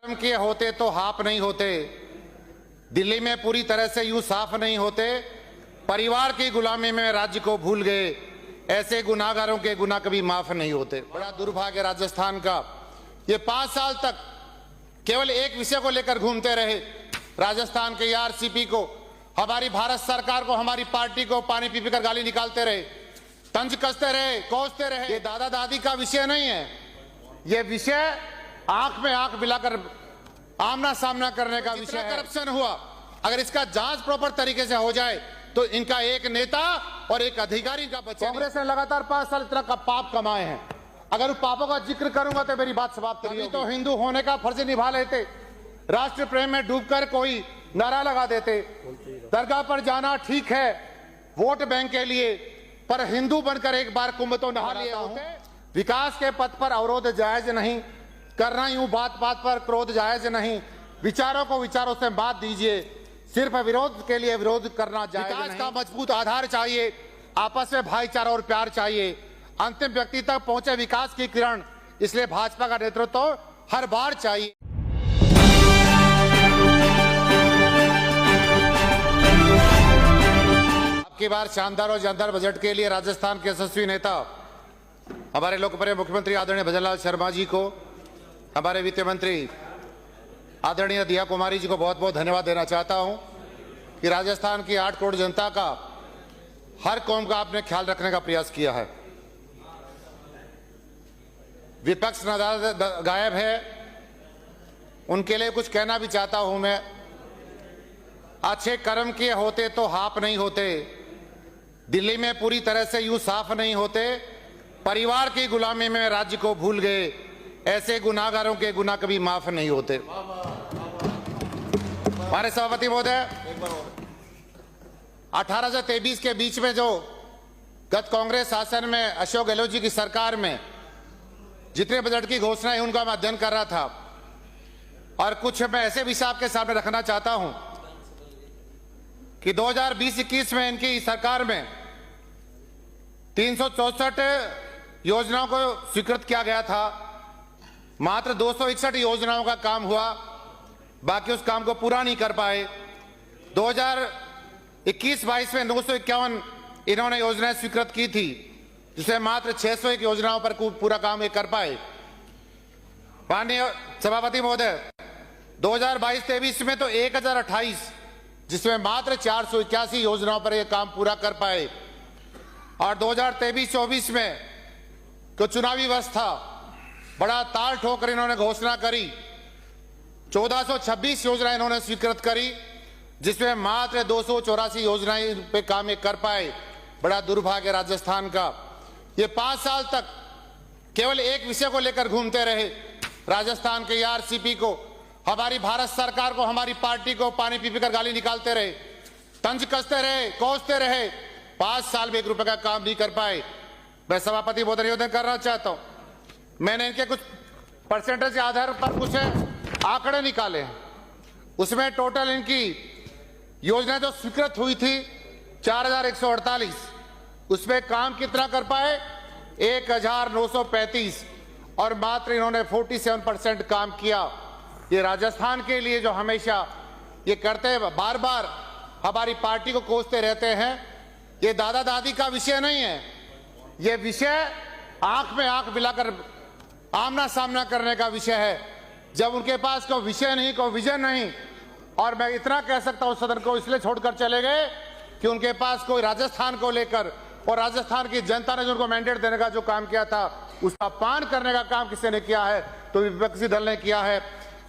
के होते तो हाफ नहीं होते, दिल्ली में पूरी तरह से यूं साफ नहीं होते, परिवार की गुलामी में राज्य को भूल गए, ऐसे गुनाहगारों के गुनाह कभी माफ नहीं होते। बड़ा दुर्भाग्य राजस्थान का, ये 5 साल तक केवल एक विषय को लेकर घूमते रहे, राजस्थान के आरसीपी को, हमारी भारत सरकार को, हमारी पार्टी को पानी पी पी कर गाली निकालते रहे, तंज कसते रहे, कोसते रहे। ये दादा दादी का विषय नहीं है, ये विषय आंख में आंख मिलाकर आमना सामना करने का विषय है। करप्शन हुआ, अगर इसका जांच प्रॉपर तरीके से हो जाए तो इनका एक नेता और एक अधिकारी का बच्चा। कांग्रेस ने लगातार 5 साल इतना का पाप कमाए हैं, अगर उन पापों का जिक्र करूंगा तो मेरी बात समाप्त होगी। तो हिंदू होने का फर्ज निभा लेते, राष्ट्र प्रेम में डूबकर कोई नारा लगा देते, दरगाह पर जाना ठीक है वोट बैंक के लिए, पर हिंदू बनकर एक बार कुंभ तो नहा लिए होते। विकास के पथ पर अवरोध जायज नहीं करना, यूं बात बात पर क्रोध जायज नहीं, विचारों को विचारों से बात दीजिए, सिर्फ विरोध के लिए विरोध करना जायज नहीं। विकास का मजबूत आधार चाहिए, आपस में भाईचारा और प्यार चाहिए, अंतिम व्यक्ति तक पहुंचे विकास की किरण, इसलिए भाजपा का नेतृत्व हर बार चाहिए। आपकी बार शानदार और जानदार बजट के लिए राजस्थान के यशस्वी नेता हमारे लोकप्रिय मुख्यमंत्री आदरणीय भजनलाल शर्मा जी को, हमारे वित्त मंत्री आदरणीय दिया कुमारी जी को बहुत बहुत धन्यवाद देना चाहता हूं कि राजस्थान की 8 करोड़ जनता का, हर कौम का आपने ख्याल रखने का प्रयास किया है। विपक्ष गायब है, उनके लिए कुछ कहना भी चाहता हूं मैं। अच्छे कर्म किए होते तो हाफ नहीं होते, दिल्ली में पूरी तरह से यूं साफ नहीं होते, परिवार की गुलामी में राज्य को भूल गए, ऐसे गुनाहगारों के गुनाह कभी माफ नहीं होते। हमारे सभापति महोदय, 18 से 23 के बीच में जो गत कांग्रेस शासन में अशोक गहलोत जी की सरकार में जितने बजट की घोषणा है उनका मैं अध्ययन कर रहा था, और कुछ मैं ऐसे विषय आपके सामने रखना चाहता हूं कि 2020-21 में इनकी सरकार में 364 योजनाओं को स्वीकृत किया गया था, मात्र 261 योजनाओं का काम हुआ, बाकी उस काम को पूरा नहीं कर पाए। 2021-22 में 951 इन्होंने योजनाएं स्वीकृत की थी, जिसमें मात्र 601 योजनाओं पर पूरा काम कर पाए। माननीय सभापति महोदय, 2022-23 में तो 1028, जिसमें मात्र 481 योजनाओं पर यह काम पूरा कर पाए, और 2023-24 में तो चुनावी वर्ष था, बड़ा ताल ठोकर इन्होंने घोषणा करी, 1426 योजनाएं इन्होंने स्वीकृत करी, जिसमें मात्र 284 योजनाएं पे काम कर पाए। बड़ा दुर्भाग्य राजस्थान का, ये 5 साल तक केवल एक विषय को लेकर घूमते रहे, राजस्थान के आरसीपी को, हमारी भारत सरकार को, हमारी पार्टी को पानी पी पी कर गाली निकालते रहे, तंज कसते रहे, कोसते रहे, 5 साल में 1 रुपए का काम नहीं कर पाए। मैं सभापति महोदय निवेदन करना चाहता हूं, मैंने इनके कुछ परसेंटेज के आधार पर कुछ आंकड़े निकाले हैं, उसमें टोटल इनकी योजनाएं जो स्वीकृत हुई थी 4148, उसमें काम कितना कर पाए 1935, और मात्र इन्होंने 47% काम किया। ये राजस्थान के लिए जो हमेशा ये करते हैं, बार बार हमारी पार्टी को कोसते रहते हैं, ये दादा दादी का विषय नहीं है, ये विषय आंख में आंख मिलाकर आमना सामना करने का विषय है। जब उनके पास कोई विषय नहीं, कोई विजन नहीं, और मैं इतना कह सकता हूं सदन को इसलिए छोड़कर चले गए कि उनके पास कोई राजस्थान को लेकर और राजस्थान की जनता ने जो उनको मैंडेट देने का जो काम किया था उसका पान करने का काम किसी ने किया है तो विपक्षी दल ने किया है।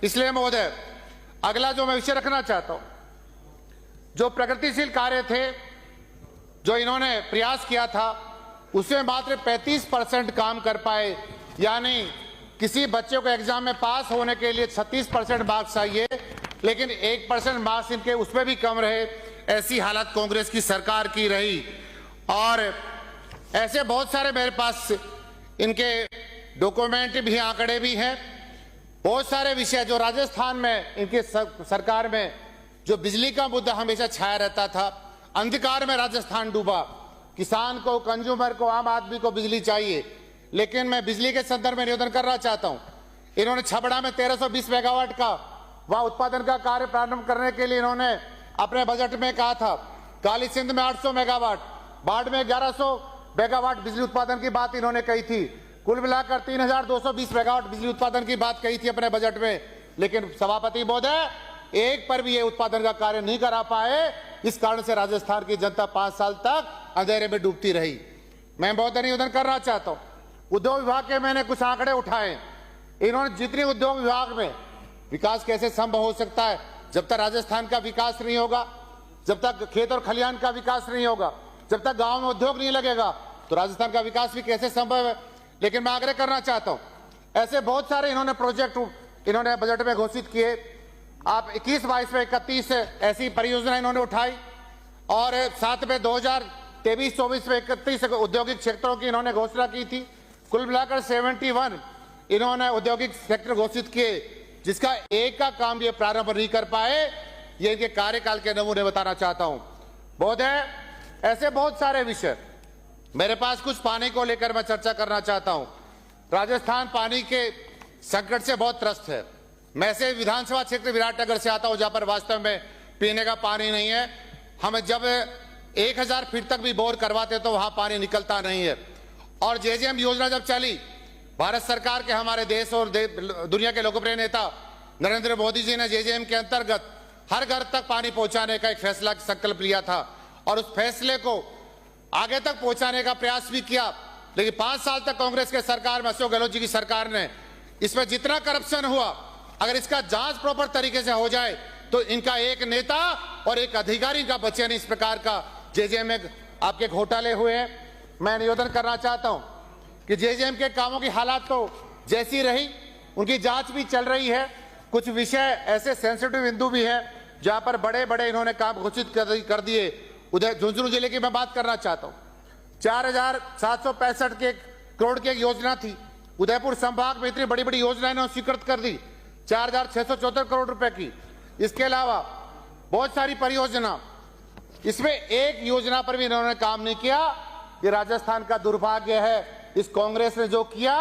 इसलिए महोदय, अगला जो मैं विषय रखना चाहता हूं, जो प्रगतिशील कार्य थे जो इन्होंने प्रयास किया था, उसमें मात्र 35% काम कर पाए, यानी किसी बच्चे को एग्जाम में पास होने के लिए 36% मार्क्स चाहिए, लेकिन 1% मार्क्स इनके उसमें भी कम रहे। ऐसी हालत कांग्रेस की सरकार की रही, और ऐसे बहुत सारे मेरे पास इनके डॉक्यूमेंट भी, आंकड़े भी हैं, बहुत सारे विषय जो राजस्थान में इनके सरकार में जो बिजली का मुद्दा हमेशा छाया रहता था, अंधकार में राजस्थान डूबा, किसान को, कंज्यूमर को, आम आदमी को बिजली चाहिए, लेकिन मैं बिजली के संदर्भ में निवेदन करना चाहता हूं इन्होंने छबड़ा में 1320 मेगावाट का वह उत्पादन का कार्य प्रारंभ करने के लिए इन्होंने अपने बजट में कहा था। काली सिंध में 800 मेगावाट, बाढ़ में 1100 मेगावाट बिजली उत्पादन की बात इन्होंने कही थी। कुल मिलाकर 3220 मेगावाट बिजली उत्पादन की बात कही थी अपने बजट में, लेकिन सभापति महोदय एक पर भी ये उत्पादन का कार्य नहीं करा पाए। इस कारण से राजस्थान की जनता 5 साल तक अंधेरे में डूबती रही। मैं बहुत निवेदन करना चाहता हूं, उद्योग विभाग के मैंने कुछ आंकड़े उठाए। इन्होंने जितने उद्योग विभाग में विकास कैसे संभव हो सकता है जब तक राजस्थान का विकास नहीं होगा, जब तक खेत और खलिहान का विकास नहीं होगा, जब तक गांव में उद्योग नहीं लगेगा तो राजस्थान का विकास भी कैसे संभव है। लेकिन मैं आग्रह करना चाहता हूं, ऐसे बहुत सारे इन्होंने प्रोजेक्ट इन्होंने बजट में घोषित किए। आप 21-22 में 31 ऐसी परियोजना इन्होंने उठाई और साथ में 2023-24 में 31 औद्योगिक क्षेत्रों की इन्होंने घोषणा की थी। कुल मिलाकर 71 इन्होंने औद्योगिक सेक्टर घोषित किए, जिसका एक का काम ये प्रारंभ नहीं कर पाए। ये इनके कार्यकाल के नमूने बताना चाहता हूं। महोदय, ऐसे बहुत सारे विषय मेरे पास, कुछ पानी को लेकर मैं चर्चा करना चाहता हूं। राजस्थान पानी के संकट से बहुत त्रस्त है। मैं से विधानसभा क्षेत्र विराटनगर से आता हूं, जहां पर वास्तव में पीने का पानी नहीं है। हम जब 1000 फीट तक भी बोर करवाते तो वहां पानी निकलता नहीं है। और जेजेएम योजना जब चली, भारत सरकार के हमारे देश और दुनिया के लोकप्रिय नेता नरेंद्र मोदी जी ने जेजेएम के अंतर्गत हर घर तक पानी पहुंचाने का एक फैसला संकल्प लिया था और उस फैसले को आगे तक पहुंचाने का प्रयास भी किया। लेकिन 5 साल तक कांग्रेस के सरकार में, अशोक गहलोत जी की सरकार ने, इसमें जितना करप्शन हुआ, अगर इसका जांच प्रॉपर तरीके से हो जाए तो इनका एक नेता और एक अधिकारी का बचे नहीं। इस प्रकार का जेजेएम में आपके घोटाले हुए हैं। मैं निवेदन करना चाहता हूं कि जेजेएम के कामों की हालात तो जैसी रही, उनकी जांच भी चल रही है। कुछ विषय ऐसे सेंसिटिव बिंदु भी हैं जहां पर बड़े बड़े इन्होंने काम घोषित कर दिए। उधर झुंझुनू जिले की मैं बात करना चाहता हूं। 4765 करोड़ की एक योजना थी। उदयपुर संभाग में इतनी बड़ी बड़ी योजनाएं इन्होंने स्वीकृत कर दी, 4674 करोड़ रुपए की। इसके अलावा बहुत सारी परियोजना, इसमें एक योजना पर भी इन्होंने काम नहीं किया। ये राजस्थान का दुर्भाग्य है। इस कांग्रेस ने जो किया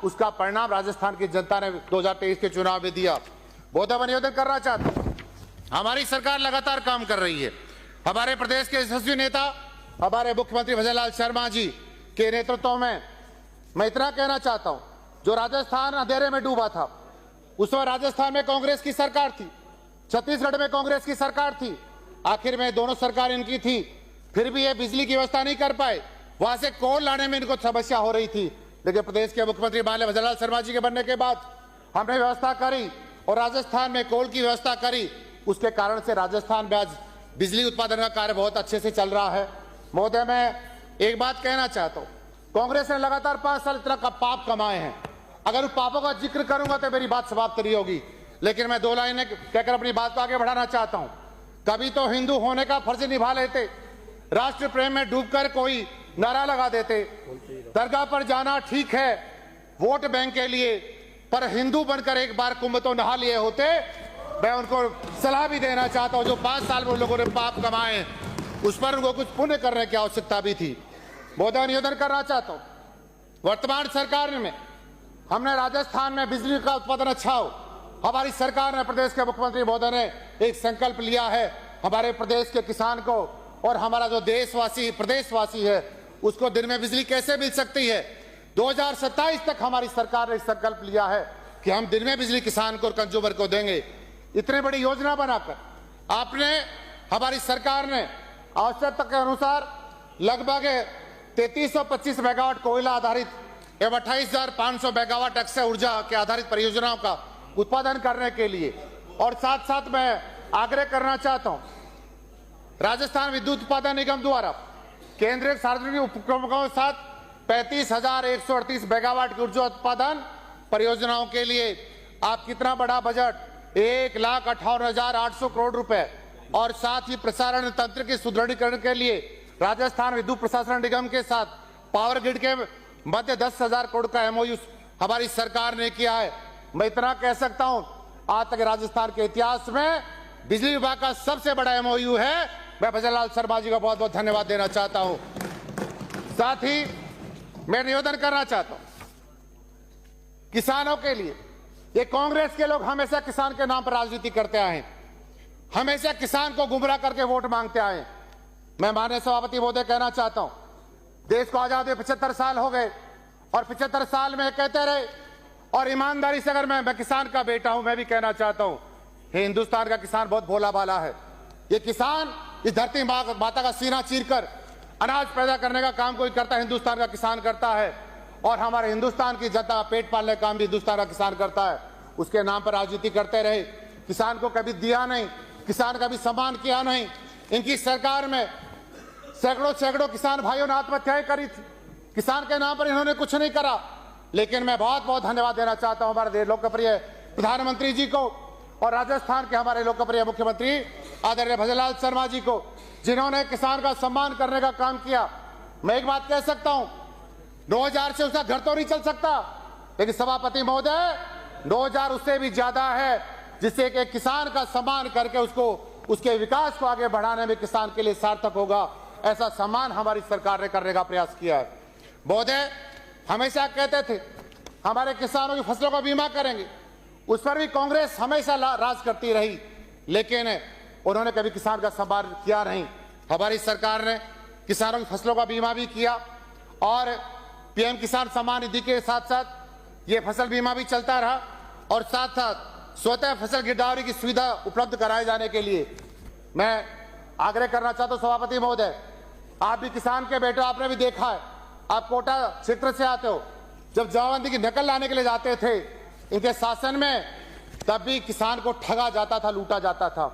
उसका परिणाम राजस्थान की जनता ने 2023 के चुनाव में दिया। बहुत निवेदन करना चाहता हूं, हमारी सरकार लगातार काम कर रही है। हमारे प्रदेश के यशस्वी नेता हमारे मुख्यमंत्री भजनलाल शर्मा जी के नेतृत्व में मैं इतना कहना चाहता हूं, जो राजस्थान अंधेरे में डूबा था, उस वक्त राजस्थान में कांग्रेस की सरकार थी, छत्तीसगढ़ में कांग्रेस की सरकार थी। आखिर में दोनों सरकार इनकी थी, फिर भी ये बिजली की व्यवस्था नहीं कर पाए। वहां से कोल लाने में इनको समस्या हो रही थी। लेकिन प्रदेश के मुख्यमंत्री माननीय भजनलाल शर्मा जी के बनने के बाद हमने व्यवस्था करी और राजस्थान में कोल की व्यवस्था करी। उसके कारण से राजस्थान में आज बिजली उत्पादन का कार्य बहुत अच्छे से चल रहा है। महोदय, मैं एक बात कहना चाहता हूं, कांग्रेस ने लगातार 5 साल इतना पाप कमाए हैं। अगर उन पापों का जिक्र करूंगा तो मेरी बात समाप्त नहीं होगी, लेकिन मैं 2 लाइनें कहकर अपनी बात को आगे बढ़ाना चाहता हूं। कभी तो हिंदू होने का फर्ज निभा लेते, राष्ट्र प्रेम में डूबकर कोई नारा लगा देते। दरगाह पर जाना ठीक है वोट बैंक के लिए, पर हिंदू बनकर एक बार कुंभ तो नहा लिए होते। मैं उनको सलाह भी देना चाहता हूं, जो 5 साल में उन लोगों ने पाप कमाए उस पर उनको कुछ पुण्य करने की आवश्यकता भी थी। बहुत निवेदन करना चाहता हूं, वर्तमान सरकार में हमने राजस्थान में बिजली का उत्पादन अच्छा हो। हमारी सरकार ने, प्रदेश के मुख्यमंत्री महोदय ने एक संकल्प लिया है, हमारे प्रदेश के किसान को और हमारा जो देशवासी प्रदेशवासी है उसको दिन में बिजली कैसे मिल सकती है। 2027 तक हमारी सरकार ने संकल्प लिया है कि हम दिन में बिजली किसान को और कंज्यूमर को देंगे। इतनी बड़ी योजना बनाकर आपने, हमारी सरकार ने आवश्यकता के अनुसार लगभग 3325 मेगावाट कोयला आधारित एवं 28,500 मेगावाट अक्षय ऊर्जा के आधारित परियोजनाओं का उत्पादन करने के लिए, और साथ साथ मैं आग्रह करना चाहता हूं, राजस्थान विद्युत उत्पादन निगम द्वारा केंद्रीय सार्वजनिक उपक्रमों के साथ 35,138 मेगावाट की ऊर्जा उत्पादन परियोजनाओं के लिए आप कितना बड़ा बजट, 1,58,800 करोड़ रुपए, और साथ ही प्रसारण तंत्र के सुदृढ़ीकरण के लिए राजस्थान विद्युत प्रशासन निगम के साथ पावर ग्रिड के मध्य 10,000 करोड़ का एमओयू हमारी सरकार ने किया है। मैं इतना कह सकता हूं, आज तक राजस्थान के इतिहास में बिजली विभाग का सबसे बड़ा एमओयू है। मैं भजनलाल शर्मा जी का बहुत बहुत धन्यवाद देना चाहता हूं। साथ ही मैं निवेदन करना चाहता हूं, किसानों के लिए ये कांग्रेस के लोग हमेशा किसान के नाम पर राजनीति करते आए हैं, हमेशा किसान को गुमराह करके वोट मांगते आए। मैं माननीय सभापति महोदय कहना चाहता हूं, देश को आजादी 75 साल हो गए और 75 साल में कहते रहे, और ईमानदारी से अगर मैं किसान का बेटा हूं, मैं भी कहना चाहता हूं, हिंदुस्तान का किसान बहुत भोला भाला है। ये किसान इस धरती माता का सीना चीरकर अनाज पैदा करने का काम कोई करता है, हिंदुस्तान का किसान करता है, और हमारे हिंदुस्तान की जनता का पेट पालने का काम भी हिंदुस्तान का किसान करता है। उसके नाम पर राजनीति करते रहे, किसान को कभी दिया नहीं, किसान का भी सम्मान किया नहीं। इनकी सरकार में सैकड़ों किसान भाइयों ने आत्महत्याएं करी थी, किसान के नाम पर इन्होंने कुछ नहीं करा। लेकिन मैं बहुत बहुत धन्यवाद देना चाहता हूं हमारे लोकप्रिय प्रधानमंत्री जी को और राजस्थान के हमारे लोकप्रिय मुख्यमंत्री आदरणीय भजनलाल शर्मा जी को, जिन्होंने किसान का सम्मान करने का काम किया। मैं एक बात कह सकता हूं, 2000 से उसका घर तो नहीं चल सकता, लेकिन सभापति महोदय 2000 उससे भी ज्यादा है, जिससे कि किसान का सम्मान करके उसको उसके विकास को आगे बढ़ाने में किसान के लिए सार्थक होगा, ऐसा सम्मान हमारी सरकार ने करने का प्रयास किया है। महोदय हमेशा कहते थे हमारे किसानों की फसलों का बीमा करेंगे, उस पर भी कांग्रेस हमेशा राज करती रही, लेकिन उन्होंने कभी किसान का सम्मान किया नहीं। हमारी सरकार ने किसानों की फसलों का बीमा भी किया और पीएम किसान सम्मान निधि के साथ साथ ये फसल बीमा भी चलता रहा, और साथ साथ स्वतः फसल गिरदावरी की सुविधा उपलब्ध कराए जाने के लिए मैं आग्रह करना चाहता हूं सभापति महोदय, आप भी किसान के बेटे, आपने भी देखा है, आप कोटा क्षेत्र से आते हो, जब जमाबंदी की नकल लाने के लिए जाते थे इनके शासन में, तब भी किसान को ठगा जाता था, लूटा जाता था।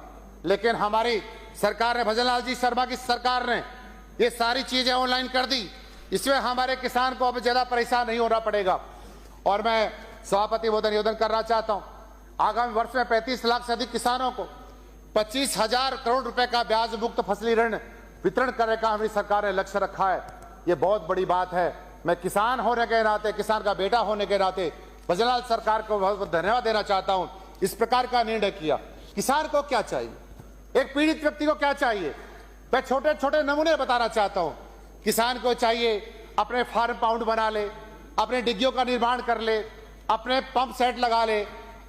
लेकिन हमारी सरकार ने, भजनलाल जी शर्मा की सरकार ने ये सारी चीजें ऑनलाइन कर दी, इसमें हमारे किसान को अब ज्यादा परेशान नहीं होना पड़ेगा। और मैं सभापति महोदय निवेदन करना चाहता हूं, आगामी वर्ष में 35 लाख से अधिक किसानों को 25,000 करोड़ रुपए का ब्याज मुक्त फसली ऋण वितरण करने का हमारी सरकार ने लक्ष्य रखा है। ये बहुत बड़ी बात है। मैं किसान होने के नाते, किसान का बेटा होने के नाते भजनलाल सरकार को बहुत बहुत धन्यवाद देना चाहता हूं, इस प्रकार का निर्णय किया। किसान को क्या चाहिए, एक पीड़ित व्यक्ति को क्या चाहिए, मैं छोटे छोटे नमूने बताना चाहता हूं। किसान को चाहिए अपने फार्म पाउंड बना ले, अपने डिग्गियों का निर्माण कर ले, अपने पंप सेट लगा ले,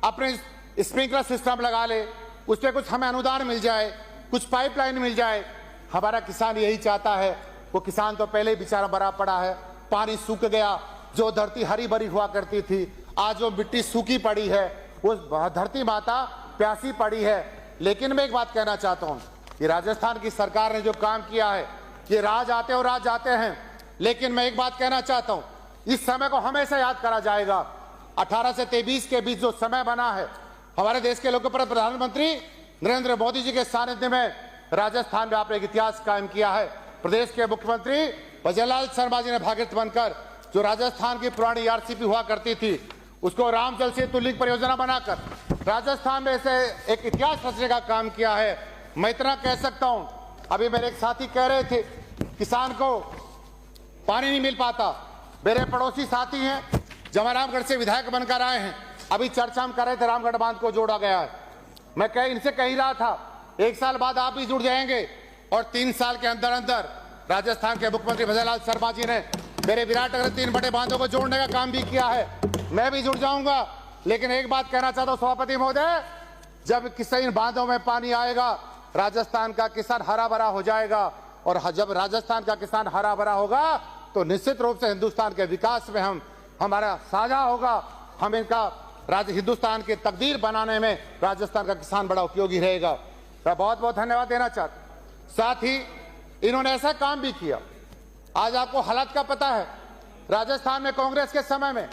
अपने स्प्रिंकलर सिस्टम लगा ले, उस पर कुछ हमें अनुदान मिल जाए, कुछ पाइपलाइन मिल जाए। हमारा किसान यही चाहता है। वो किसान तो पहले ही बेचारा मरा पड़ा है, पानी सूख गया, जो धरती हरी भरी हुआ करती थी आज वो मिट्टी सूखी पड़ी है, वो धरती माता प्यासी पड़ी है। लेकिन मैं एक बात कहना चाहता हूं, ये राजस्थान की सरकार ने जो काम किया है, ये राज आते और राज जाते हैं, लेकिन मैं एक बात कहना चाहता हूं, इस समय को हमेशा याद करा जाएगा। 18 से 23 के बीच जो समय बना है, हमारे देश के लोकप्रिय प्रधानमंत्री नरेंद्र मोदी जी के सानिध्य में राजस्थान में आपने एक इतिहास कायम किया है। प्रदेश के मुख्यमंत्री भजनलाल शर्मा जी ने भागीरथ बनकर जो राजस्थान की पुरानी आरसीपी हुआ करती थी, उसको रामजल सेतु लिंक परियोजना बनाकर राजस्थान में से एक इतिहास रचने का काम किया है। मैं इतना कह सकता हूं, अभी मेरे एक साथी कह रहे थे किसान को पानी नहीं मिल पाता। मेरे पड़ोसी साथी हैं, जमारामगढ़ से विधायक बनकर आए हैं, अभी चर्चा हम कर रहे थे, रामगढ़ बांध को जोड़ा गया है। मैं इनसे कह ही रहा था, 1 साल बाद आप भी जुड़ जाएंगे, और 3 साल के अंदर अंदर राजस्थान के मुख्यमंत्री भजनलाल शर्मा जी ने मेरे विराटनगर 3 बड़े बांधों को जोड़ने का काम भी किया है। मैं भी जुड़ जाऊंगा। लेकिन एक बात कहना चाहता हूं सभापति महोदय, जब किसी बांधों में पानी आएगा, राजस्थान का किसान हरा भरा हो जाएगा, और जब राजस्थान का किसान हरा भरा होगा तो निश्चित रूप से हिंदुस्तान के विकास में हमारा साझा होगा। हम इनका हिंदुस्तान की तकदीर बनाने में राजस्थान का किसान बड़ा उपयोगी रहेगा। मैं बहुत बहुत धन्यवाद देना चाहता हूं। साथ ही इन्होंने ऐसा काम भी किया, आज आपको हालात का पता है, राजस्थान में कांग्रेस के समय में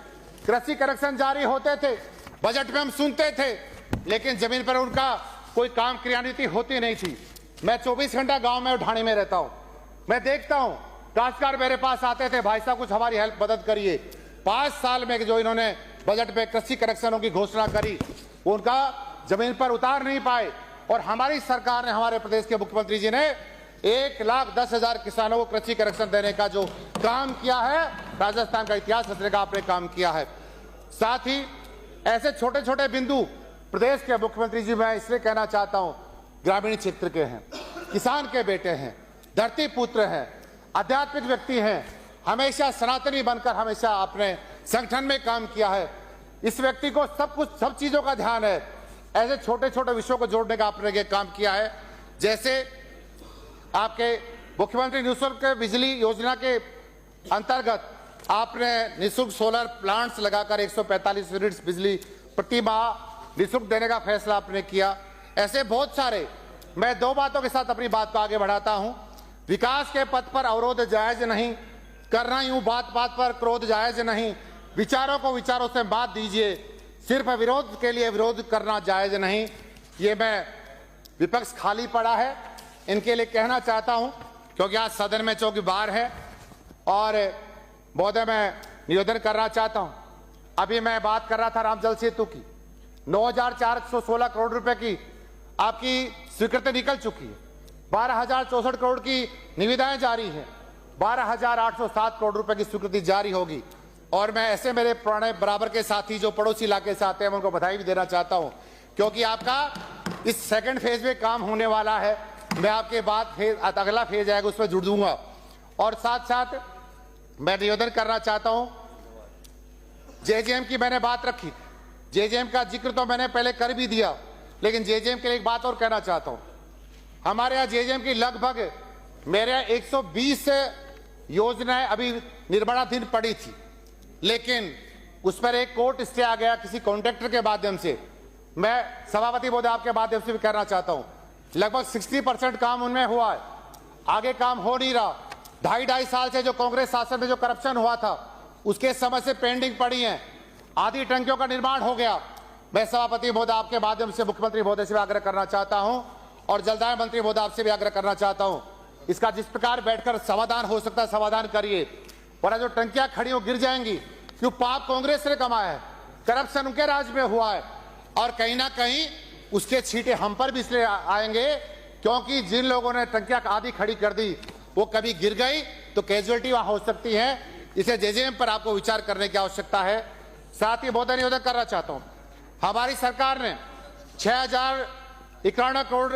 कृषि करेक्शन जारी होते थे, बजट में हम सुनते थे, लेकिन जमीन पर उनका कोई काम क्रियान्वित होती नहीं थी। मैं 24 घंटा गांव में ढाणी में रहता हूं, मैं देखता हूं काश्तकार मेरे पास आते थे, भाई साहब कुछ हमारी हेल्प मदद करिए। 5 साल में जो इन्होंने बजट में कृषि करेक्शनों की घोषणा करी, उनका जमीन पर उतार नहीं पाए, और हमारी सरकार ने, हमारे प्रदेश के मुख्यमंत्री जी ने 1,10,000 किसानों को कृषि करेक्शन देने का जो काम किया है, राजस्थान का इतिहास रचने का आपने काम किया है। साथ ही ऐसे छोटे छोटे बिंदु प्रदेश के मुख्यमंत्री जी, मैं इसलिए कहना चाहता हूं, ग्रामीण क्षेत्र के हैं, किसान के बेटे हैं, धरती पुत्र हैं, आध्यात्मिक व्यक्ति हैं, हमेशा सनातनी बनकर हमेशा अपने संगठन में काम किया है। इस व्यक्ति को सब चीजों का ध्यान है। ऐसे छोटे छोटे विषयों को जोड़ने का आपने ये काम किया है। जैसे आपके मुख्यमंत्री निःशुल्क बिजली योजना के अंतर्गत आपने निःशुल्क सोलर प्लांट्स लगाकर 145 यूनिट्स बिजली प्रति माह निःशुल्क देने का फैसला आपने किया। ऐसे बहुत सारे, मैं दो बातों के साथ अपनी बात को आगे बढ़ाता हूं। विकास के पथ पर अवरोध जायज नहीं करना, यूं बात बात पर क्रोध जायज नहीं, विचारों को विचारों से बात दीजिए, सिर्फ विरोध के लिए विरोध करना जायज नहीं। ये मैं विपक्ष खाली पड़ा है इनके लिए कहना चाहता हूं, क्योंकि आज सदन में चौकी बार है। और महोदय, मैं निवेदन करना चाहता हूं, अभी मैं बात कर रहा था रामजल सेतु की, 9,416 करोड़ रुपए की आपकी स्वीकृति निकल चुकी है, 12,064 करोड़ की निविदाएं जारी है, 12,807 करोड़ रुपए की स्वीकृति जारी होगी। और मैं ऐसे मेरे पुराने बराबर के साथी जो पड़ोसी इलाके से आते हैं, मैं उनको बधाई भी देना चाहता हूं, क्योंकि आपका इस सेकंड फेज में काम होने वाला है। मैं आपके बाद अगला फेज आएगा उसमें जुड़ दूंगा। और साथ साथ मैं निवेदन करना चाहता हूं, जेजेएम की मैंने बात रखी, जेजेएम का जिक्र तो मैंने पहले कर भी दिया, लेकिन जेजेएम के लिए एक बात और कहना चाहता हूं। हमारे यहाँ जेजेएम की लगभग मेरे यहाँ 120 योजनाएं अभी निर्माणाधीन पड़ी थी, लेकिन उस पर एक कोर्ट स्टे आ गया किसी कॉन्ट्रैक्टर के माध्यम से। मैं सभापति महोदय आपके माध्यम से भी कहना चाहता हूं, लगभग 60% काम उनमें हुआ है, आगे काम हो नहीं रहा। 2.5 साल से जो कांग्रेस शासन में जो करप्शन हुआ था उसके समय से पेंडिंग पड़ी है, आधी टंकियों का निर्माण हो गया। मैं सभापति महोदय आपके माध्यम से मुख्यमंत्री महोदय से भी आग्रह करना चाहता हूं और जलदाय मंत्री महोदय आपसे भी आग्रह करना चाहता हूं, इसका जिस प्रकार बैठकर समाधान हो सकता है समाधान करिए। और जो टंकियां खड़ी हो गिर जाएंगी, क्यों पाप कांग्रेस ने कमाया है, करप्शन उनके राज में हुआ है, और कहीं ना कहीं उसके छींटे हम पर भी इसलिए आएंगे क्योंकि जिन लोगों ने टंकियां आधी खड़ी कर दी वो कभी गिर गई तो कैजुअलिटी वहां हो सकती है। इसे जेजेएम पर आपको विचार करने की आवश्यकता है। साथ ही महोदय निवेदन करना चाहता हूं, हमारी सरकार ने 6,091 करोड़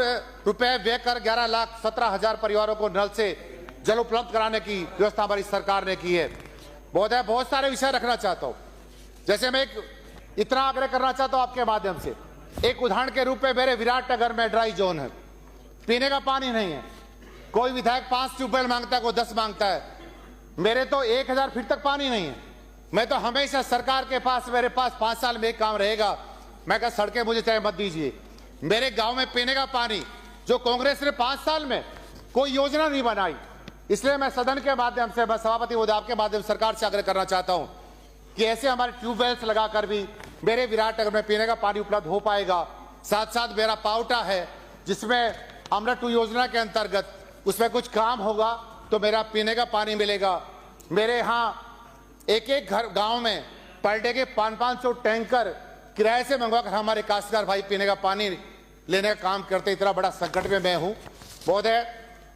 रुपए व्यय कर 11,17,000 परिवारों को नल से जल उपलब्ध कराने की व्यवस्था हमारी सरकार ने की है। महोदय, बहुत सारे विषय रखना चाहता हूं, जैसे मैं इतना आग्रह करना चाहता हूं आपके माध्यम से, एक उदाहरण के रूप में मेरे विराटनगर में ड्राई जोन है, पीने का पानी नहीं है। कोई विधायक 5 ट्यूबवेल मांगता है, कोई 10 मांगता है, मेरे तो 1,000 फीट तक पानी नहीं है। मैं तो हमेशा सरकार के पास, मेरे पास 5 साल में एक काम रहेगा, मैं कहा सड़कें मुझे चाहे मत दीजिए, मेरे गांव में पीने का पानी, जो कांग्रेस ने 5 साल में कोई योजना नहीं बनाई। इसलिए मैं सदन के माध्यम से, मैं सभापति महोदय आपके माध्यम से सरकार से आग्रह करना चाहता हूं कि ऐसे हमारे ट्यूबवेल्स लगाकर भी मेरे विराटनगर में पीने का पानी उपलब्ध हो पाएगा। साथ साथ मेरा पावटा है जिसमें अमृत 2 योजना के अंतर्गत उसमें कुछ काम होगा तो मेरा पीने का पानी मिलेगा। मेरे यहाँ एक घर गांव में पर डे के 500-500 टैंकर किराए से मंगवाकर हमारे काश्तकार भाई पीने का पानी लेने का काम करते। इतना बड़ा संकट में मैं हूं। महोदय,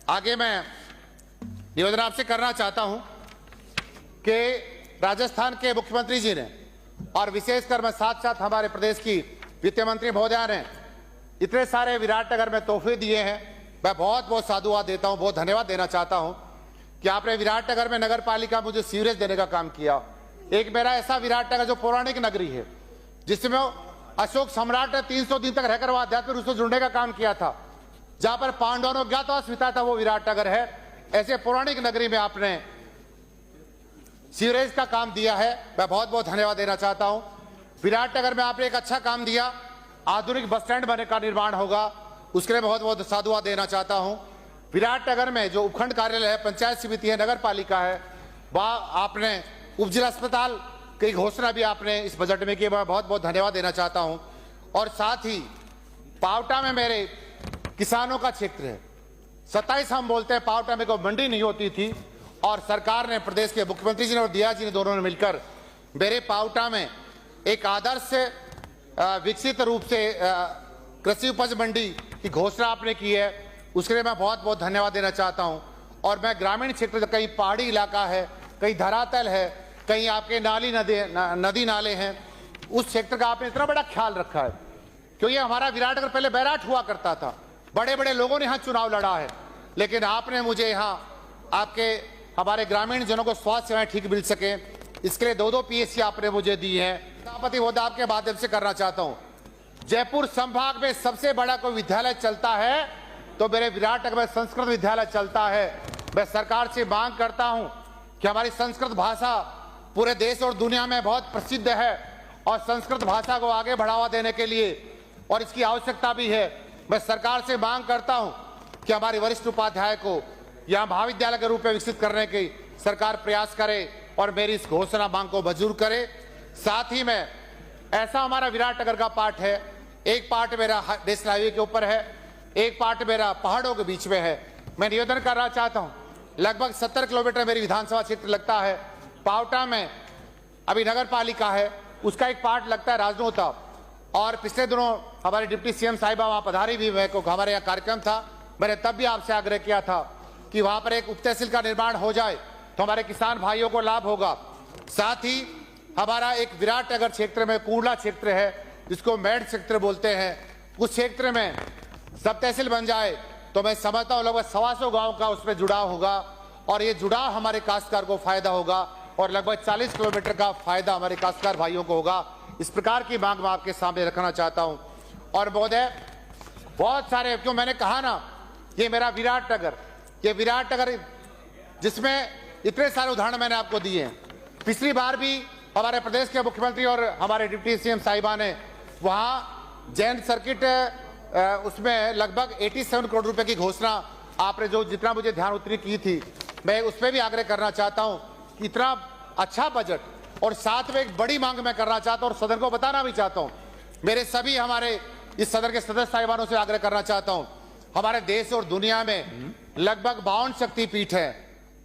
आगे मैं निवेदन आपसे करना चाहता हूं कि राजस्थान के मुख्यमंत्री जी ने और विशेषकर मैं साथ साथ हमारे प्रदेश की वित्त मंत्री महोदया ने इतने सारे विराटनगर में तोहफे दिए हैं। मैं बहुत बहुत साधुवाद देता हूं, बहुत धन्यवाद देना चाहता हूं कि आपने विराटनगर में नगर पालिका मुझे सीवरेज देने का काम किया। एक मेरा ऐसा विराटनगर जो पौराणिक नगरी है, जिसमें अशोक सम्राट ने 300 दिन तक रहकर आध्यात्मिक रूप से जुड़ने का काम किया था, जहां पर पांडवों ने ज्ञातवास बिताया था, वो विराटनगर है। ऐसे पौराणिक नगरी में आपने सीवरेज का काम दिया है, मैं बहुत बहुत धन्यवाद देना चाहता हूं। विराटनगर में आपने एक अच्छा काम दिया, आधुनिक बस स्टैंड बनने का निर्माण होगा, उसके लिए बहुत बहुत साधुवाद देना चाहता हूं। विराटनगर में जो उपखंड कार्यालय है, पंचायत समिति है, नगर पालिका है, वह आपने उपजिला अस्पताल की घोषणा भी आपने इस बजट में की, मैं बहुत बहुत धन्यवाद देना चाहता हूं। और साथ ही पावटा में मेरे किसानों का क्षेत्र है, 27 हम बोलते हैं, पावटा में कोई मंडी नहीं होती थी और सरकार ने, प्रदेश के मुख्यमंत्री जी ने और दिया जी ने, दोनों ने मिलकर मेरे पावटा में एक आदर्श विकसित रूप से कृषि उपज मंडी की घोषणा आपने की है, उसके लिए मैं बहुत बहुत धन्यवाद देना चाहता हूं। और मैं ग्रामीण क्षेत्र, कहीं पहाड़ी इलाका है, कहीं धरातल है, कहीं आपके नदी नाले हैं, उस क्षेत्र का आपने इतना बड़ा ख्याल रखा है, क्योंकि हमारा विराटनगर पहले बैराट हुआ करता था, बड़े बड़े लोगों ने यहाँ चुनाव लड़ा है, लेकिन आपने मुझे यहाँ आपके हमारे ग्रामीण जनों को स्वास्थ्य सेवाएं ठीक मिल सके, इसके लिए 2-2 PSC आपने मुझे दी है। सभापति महोदय आपके माध्यम से करना चाहता हूं, जयपुर संभाग में सबसे बड़ा कोई विद्यालय चलता है तो मेरे विराटनगर में संस्कृत विद्यालय चलता है। मैं सरकार से मांग करता हूं कि हमारी संस्कृत भाषा पूरे देश और दुनिया में बहुत प्रसिद्ध है और संस्कृत भाषा को आगे बढ़ावा देने के लिए और इसकी आवश्यकता भी है। मैं सरकार से मांग करता हूं कि हमारे वरिष्ठ उपाध्याय को यहां महाविद्यालय के रूप में विकसित करने की सरकार प्रयास करे और मेरी इस घोषणा मांग को मंजूर करे। साथ ही में ऐसा हमारा विराटनगर का पार्ट है, एक पार्ट मेरा नेशनल हाईवे के ऊपर है, एक पार्ट मेरा पहाड़ों के बीच में है। मैं निवेदन करना चाहता हूं, लगभग 70 किलोमीटर मेरी विधानसभा क्षेत्र लगता है। पावटा में अभी नगर पालिका है, उसका एक पार्ट लगता है राजनोता, और पिछले दिनों हमारे डिप्टी सीएम साहिबा वहां पधारी भी, मेरे को हमारे यहाँ कार्यक्रम था, मैंने तब भी आपसे आग्रह किया था कि वहां पर एक उप तहसील का निर्माण हो जाए तो हमारे किसान भाइयों को लाभ होगा। साथ ही हमारा एक विराटनगर क्षेत्र में कूड़ला क्षेत्र है जिसको मेड क्षेत्र बोलते हैं, उस क्षेत्र में सब तहसील बन जाए तो मैं समझता हूँ लगभग 125 गांव का उसमें जुड़ाव होगा और ये जुड़ाव हमारे काश्तकार को फायदा होगा और लगभग 40 किलोमीटर का फायदा हमारे काश्तकार भाइयों को होगा। इस प्रकार की मांग मैं आपके सामने रखना चाहता हूं। और महोदय बहुत सारे, क्यों मैंने कहा ना, ये मेरा विराटनगर, ये विराटनगर जिसमें इतने सारे उदाहरण मैंने आपको दिए हैं। पिछली बार भी हमारे प्रदेश के मुख्यमंत्री और हमारे डिप्टी सीएम साहिबा ने वहां जैन सर्किट उसमें लगभग 87 करोड़ रुपए की घोषणा आपने जो जितना मुझे ध्यान उतनी की थी, मैं उसमें भी आग्रह करना चाहता हूं कि इतना अच्छा बजट और साथ में एक बड़ी मांग मैं करना चाहता हूं और सदन को बताना भी चाहता हूं, मेरे सभी हमारे इस सदन के सदस्य साहिबानों से आग्रह करना चाहता हूं, हमारे देश और दुनिया में लगभग 52 शक्तिपीठ है,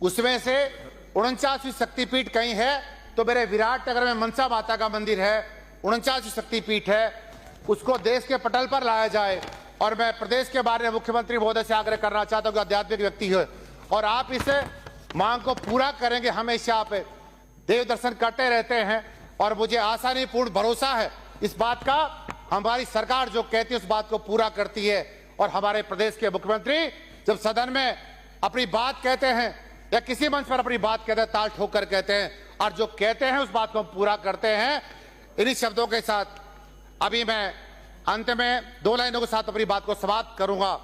उसमें से 49वीं शक्तिपीठ कहीं है तो मेरे विराटनगर में मनसा माता का मंदिर है, 49वीं शक्तिपीठ है, उसको देश के पटल पर लाया जाए। और मैं प्रदेश के बारे में मुख्यमंत्री महोदय से आग्रह करना चाहता हूं कि आध्यात्मिक व्यक्ति है और आप इस मांग को पूरा करेंगे। हमेशा आप देव दर्शन करते रहते हैं और मुझे आशा नहीं पूर्ण भरोसा है इस बात का, हमारी सरकार जो कहती है उस बात को पूरा करती है। और हमारे प्रदेश के मुख्यमंत्री जब सदन में अपनी बात कहते हैं या किसी मंच पर अपनी बात कहते हैं, ताल ठोक कर कहते हैं और जो कहते हैं उस बात को पूरा करते हैं। इन्हीं शब्दों के साथ अभी मैं अंत में 2 लाइनों के साथ अपनी बात को समाप्त करूंगा।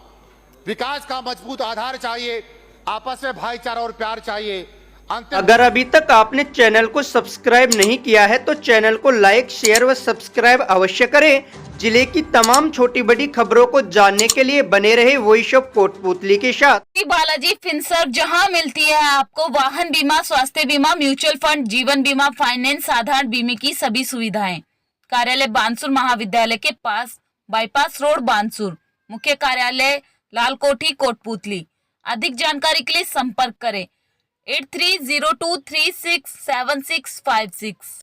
विकास का मजबूत आधार चाहिए, आपस में भाईचारा और प्यार चाहिए। अगर अभी तक आपने चैनल को सब्सक्राइब नहीं किया है तो चैनल को लाइक, शेयर व सब्सक्राइब अवश्य करें। जिले की तमाम छोटी बड़ी खबरों को जानने के लिए बने रहे वॉइस ऑफ कोटपुतली के साथ। बालाजी फिनसर्व, जहां मिलती है आपको वाहन बीमा, स्वास्थ्य बीमा, म्यूचुअल फंड, जीवन बीमा, फाइनेंस, साधारण बीमे की सभी सुविधाएं। कार्यालय बानसूर महाविद्यालय के पास, बाईपास रोड बानसूर। मुख्य कार्यालय लालकोठी कोटपुतली। अधिक जानकारी के लिए संपर्क करें 8302367656।